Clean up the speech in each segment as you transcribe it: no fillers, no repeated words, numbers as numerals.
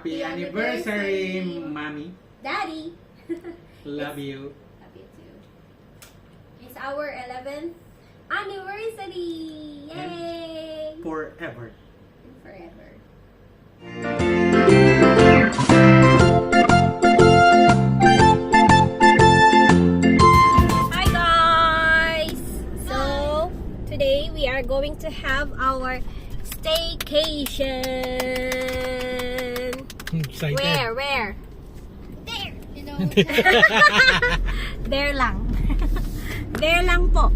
Happy anniversary, Mommy. Daddy. Love you. Love you too. It's our 11th anniversary. Yay! Forever. And forever. Hi guys! So, today we are going to have our staycation. Excited. Where? There! You know, there lang. There lang po.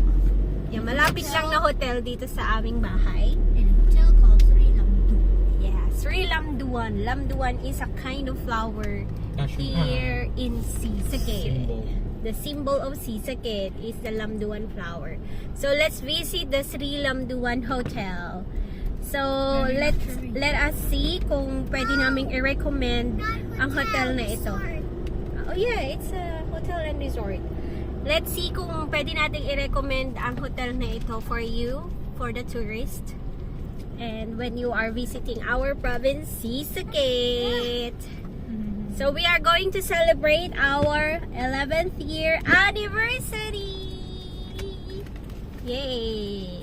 Yung malapit lang na hotel dito sa aming bahay. In a hotel called Sri Lamdu. Yeah, Sri Lamduan. Lamduan is a kind of flower here in Sisaket. The symbol of Sisaket is the Lamduan flower. So let's visit the Sri Lamduan Hotel. So let us see kung pwede naming i-recommend ang hotel na ito. Oh yeah, it's a hotel and resort. Let's see kung pwede nating i-recommend ang hotel na ito for you, for the tourist. And when you are visiting our province, Sisaket. So we are going to celebrate our 11th year anniversary. Yay!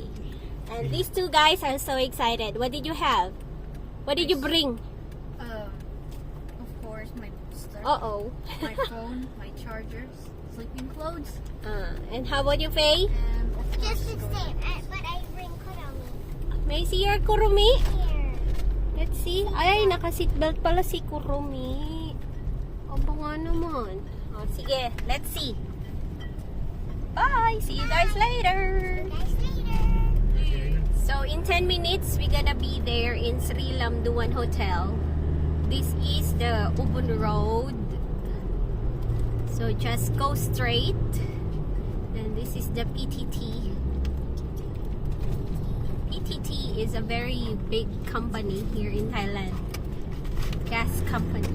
And these two guys are so excited. What did you have? What did you bring? Of course, my stuff, Uh-oh. my phone, my chargers, sleeping clothes, And how about you, Faye? and of course, Just the same, but I bring Kurumi May si your Kurumi? here. Let's see. Ay, naka-seatbelt pala si Kurumi. Aba nga naman. Oh, sige, let's see. Bye! See you guys later! Guys, later. So, in 10 minutes, we're gonna be there in Sri Lamduan Hotel. This is the Ubun Road. So, just go straight. And this is the PTT. PTT is a very big company here in Thailand. Gas company.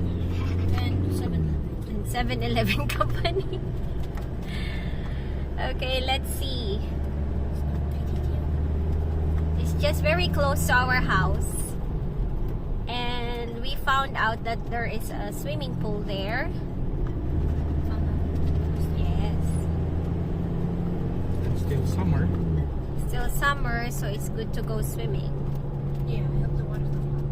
and 7-Eleven company. Okay, let's see. It's just very close to our house. And we found out that there is a swimming pool there. Yes. It's still summer. Still summer, so it's good to go swimming. yeah, I hope the water's not hot.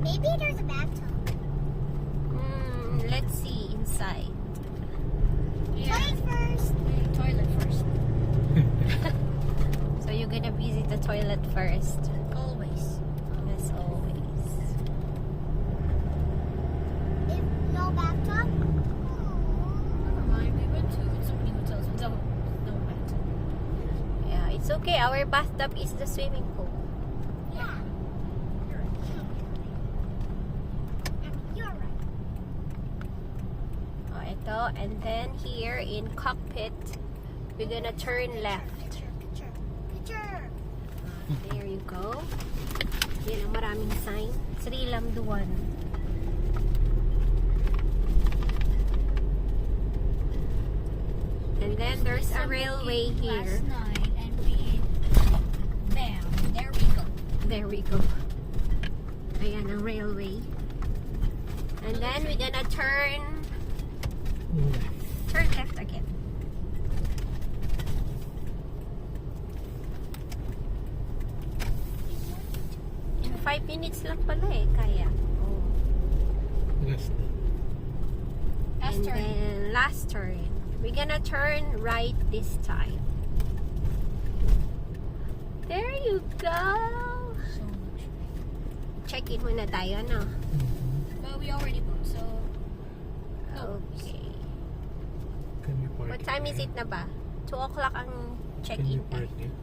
Maybe there's a bathtub. Let's see inside. Toilet first. Toilet first, So you're gonna visit the toilet first. always. As always. If no bathtub. Never mind, we went to so many hotels without no bathtub. Yeah, it's okay. Our bathtub is the swimming pool. Yeah. You're right. Oh, ito. And then here in cockpit, we're gonna turn left. Picture. There you go. Yan ang maraming sign. Sri Lamduan. And then there's a railway here. Last night, and we, bam, there we go. There we go. Ayan ang railway. And then we're gonna turn left again. In 5 minutes lang pala eh, kaya. Oh. Last. Last And turn. then last turn. We're gonna turn right this time. There you go. So much. Check in muna tayo, no? Well, we already booked, so no. Okay. Can you park What time is it na ba? 2 o'clock ang Can you check-in park time. it?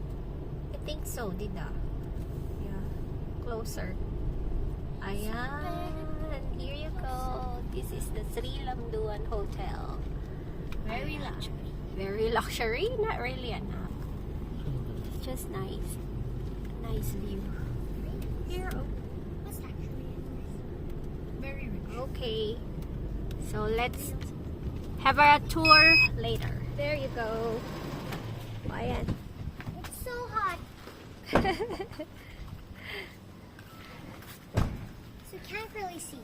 I think so, dida. Yeah. Closer. Ayan. Here you go. This is the Sri Lamduan Hotel. Very luxury. Very luxury? Not really enough. It's just nice. Nice view. Here, What's actually Very rich. okay. So let's have a tour later. There you go. Ayan. It's so hot. really see.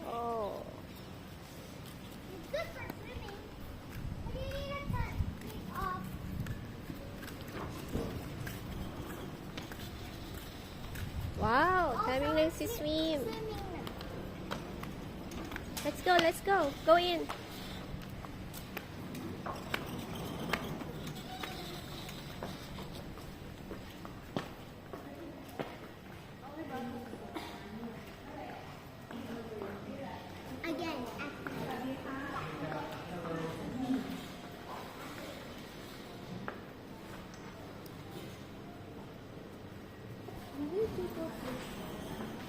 Oh. It's good for swimming. But you need to cut it off. Wow, Also, daming nagsiswim. swimming na. Let's go, let's go. Go in. Again,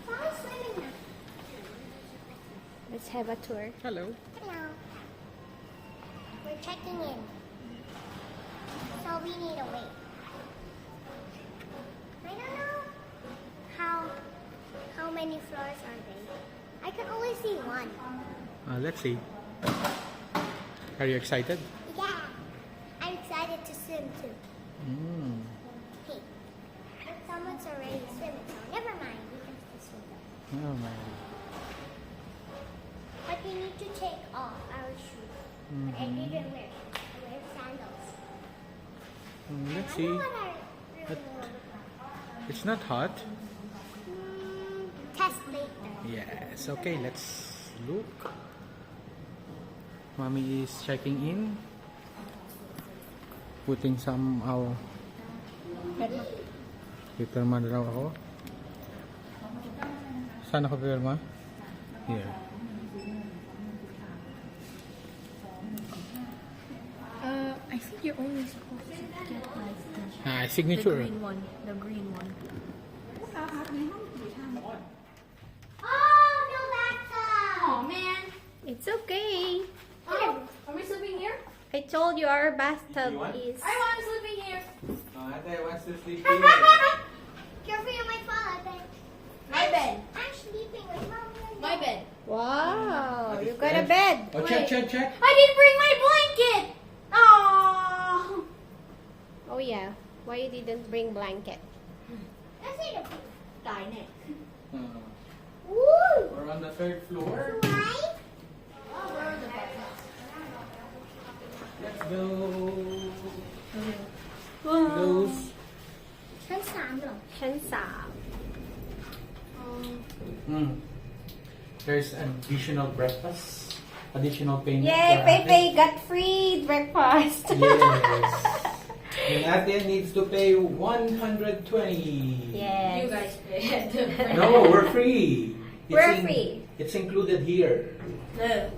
Try swimming now. Let's have a tour. Hello. Hello. We're checking in. So we need to wait. I don't know how many floors are there. I can only see one. Let's see. Are you excited? Yeah. I'm excited to swim too. Mm. Hey. But someone's already swimming, so never mind. We can still swim. Oh my. But we need to take off our shoes. But I didn't wear. I wear sandals. Let's I see. wonder what I really will look like. It's not hot. Test later. Yes. Okay, let's look. Mommy is checking in. Putting some Pipirma na raw ako. Saan ako pipirma? Here. I think you're only supposed to get like the Signature. green one. The green one. Oh, no bathtub! Oh man. It's okay. Oh, are we sleeping here? I told you our bathtub You want? is... I want sleeping here. Ate wants to sleep Careful, you might fall, I bet. My bed. I'm sleeping with mom. My bed. Wow, you got a bed. Oh, check. I didn't bring my blanket. Oh. Oh yeah, why you didn't bring blanket? Let's see the Darn it. Woo! We're on the third floor. Right? Oh, where are the beds? Let's go. Close. ชั้น3เหรอ ชั้น3. There's additional breakfast. Additional payment. Yay, for Pepe Ate. got free breakfast. Yes. And Ate needs to pay 120. Yes. You guys pay. No, we're free. We're free. It's included here. No.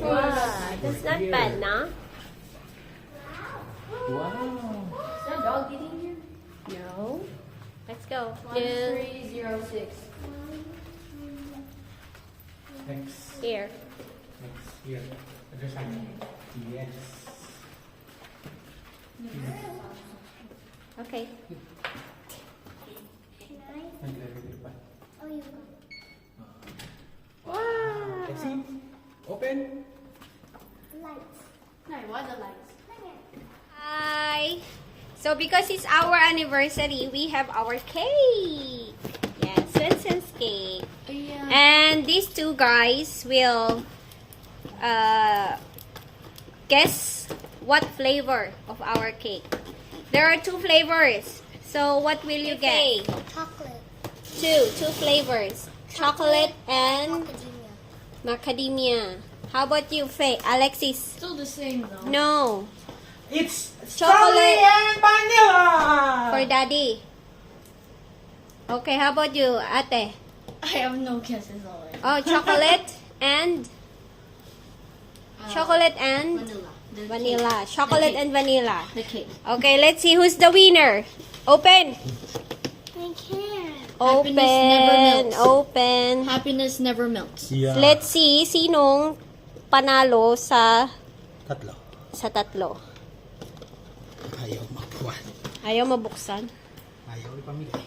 Wow, that's not bad, nah? Wow. Is there a dog eating here? No. Let's go. 1306. Thanks. Here. Thanks. Here. Address sign. Yes. Okay. Can I? Naglagay pa. Oh, you go. Wow. Let's see. Open. Lights. No, why the lights? Hi. So because it's our anniversary, we have our cake. Yes, Swenson's cake. Yeah. And these two guys will guess what flavor of our cake. There are 2 flavors. So what will you get? Chocolate. Two flavors. Chocolate and Macadamia. macadamia. How about you, Faye? Alexis? Still the same though. No. It's Chocolate. strawberry and vanilla. For daddy. Okay, how about you, ate? I have no guesses already. Oh, chocolate and chocolate and Vanilla. The vanilla. cake. Chocolate The and vanilla. The cake. Okay, let's see who's the winner. Open. I can't. Open. never melts. Open. Happiness never melts. Yeah. Let's see sinong panalo sa Tatlo. tatlo. Ayaw mapuan. Ayaw mabuksan. Ayaw ipamigay.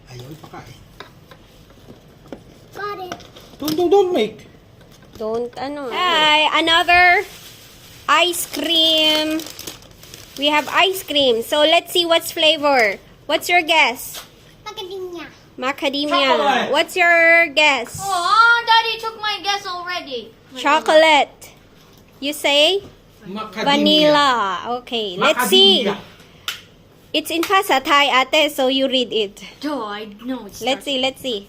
Ayaw ipakain. Got it. Don't make. Don't ano. Hi, another ice cream. We have ice cream. So let's see what's flavor. What's your guess? Macadamia. Macadamia. Chocolate. What's your guess? Oh, Daddy took my guess already. Chocolate. You say? Macadamia. Vanilla. Okay, let's see. Macadamia. It's in Pasa Thai, ate, so you read it. Oh, I know it's Let's see, let's see.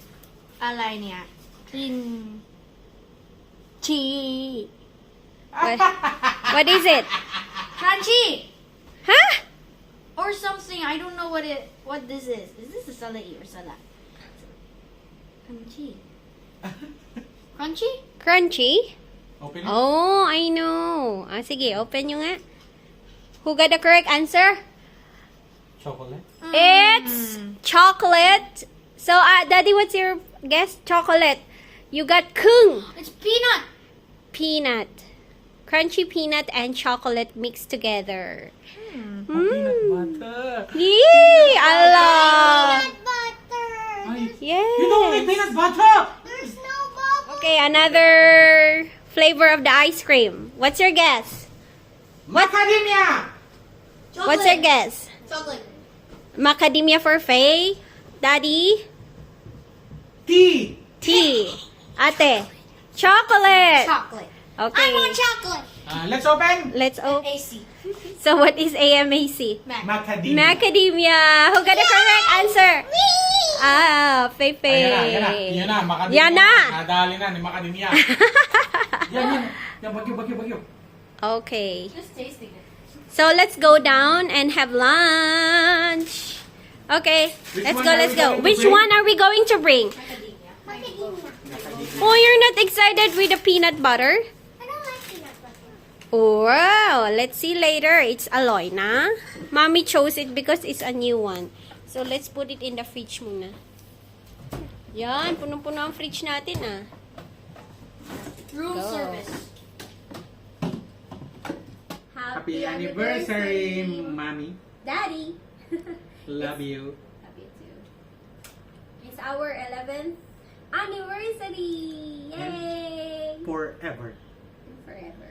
อะไรเนี่ยกินชี What is it? crunchy Huh? or something. I don't know what this is. Is this a salad or salad? Crunchy. Crunchy? Crunchy? Open it. Oh, I know. Sige, open nyo nga. Who got the correct answer? Chocolate. It's chocolate. So, Daddy, what's your guess? Chocolate. You got kung. It's peanut. Peanut. Crunchy peanut and chocolate mixed together. Peanut butter. Yee! Allah! Peanut butter. Ay, Yes. you don't like peanut butter. There's no bubble. Okay, another flavor of the ice cream. What's your guess? Macadamia. What's your guess? Chocolate. Macadamia for Faye? Daddy? Tea. Tea. Ate? Chocolate. Chocolate. Okay. I want chocolate. Let's open. Let's open. AC. So, what is AMAC? Macadamia. Macadamia. Who got the correct answer? Faye Faye. Yan na. Macadamia. Yan na. Nadali na ni Macadamia. Yan. Bagyo. Okay. Just tasting it. So, let's go down and have lunch. Okay. Which Let's one go, are let's we go. going to Which bring? one are we going to bring? Macadamia. Oh, you're not excited with the peanut butter? I don't like peanut butter. Wow, let's see later. It's aloy na. Mommy chose it because it's a new one. So, let's put it in the fridge muna. Yan, punong-puno ang fridge natin ah. Room Go. service. Happy anniversary, Mommy. Daddy. Love you. Happy too. It's our 11th anniversary. Yay! Forever. Forever.